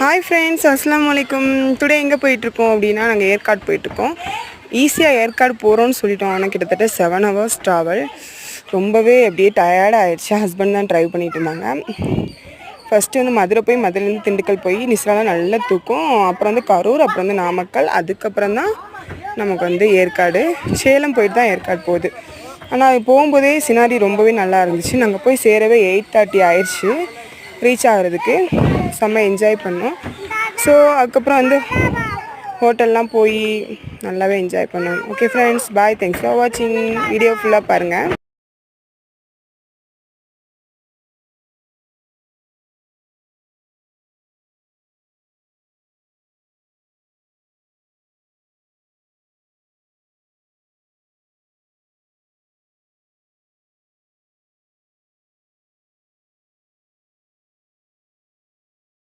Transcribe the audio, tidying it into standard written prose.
Hi friends, அஸ்ஸலாமு அலைக்கும். Today எங்கே போயிட்டுருக்கோம் அப்படின்னா, நாங்கள் ஏற்காடு போயிட்டுருக்கோம். ஈஸியாக ஏற்காடு போகிறோன்னு சொல்லிட்டோம். ஆனால் கிட்டத்தட்ட 7 ஹவர்ஸ் ட்ராவல். ரொம்பவே அப்படியே டயர்ட் ஆகிடுச்சு. ஹஸ்பண்ட் தான் ட்ரைவ் பண்ணிகிட்டு இருந்தாங்க. ஃபஸ்ட்டு வந்து மதுரை போய், மதுரைலேருந்து திண்டுக்கல் போய் நிஸ்ராலாம் நல்லா தூக்கும். அப்புறம் வந்து கரூர், அப்புறம் வந்து நாமக்கல், அதுக்கப்புறம் தான் நமக்கு வந்து ஏற்காடு. சேலம் போயிட்டு தான் ஏற்காடு போகுது. ஆனால் போகும்போதே சினாரி ரொம்பவே நல்லா இருந்துச்சு. நாங்கள் போய் சேரவே 8:30 ஆயிடுச்சு ரீச் ஆகிறதுக்கு. செம்ம என்ஜாய் பண்ணோம். ஸோ அதுக்கப்புறம் வந்து ஹோட்டல்லாம் போய் நல்லாவே என்ஜாய் பண்ணோம். Okay friends, bye. Thanks for வாட்சிங். வீடியோ ஃபுல்லாக பாருங்கள்.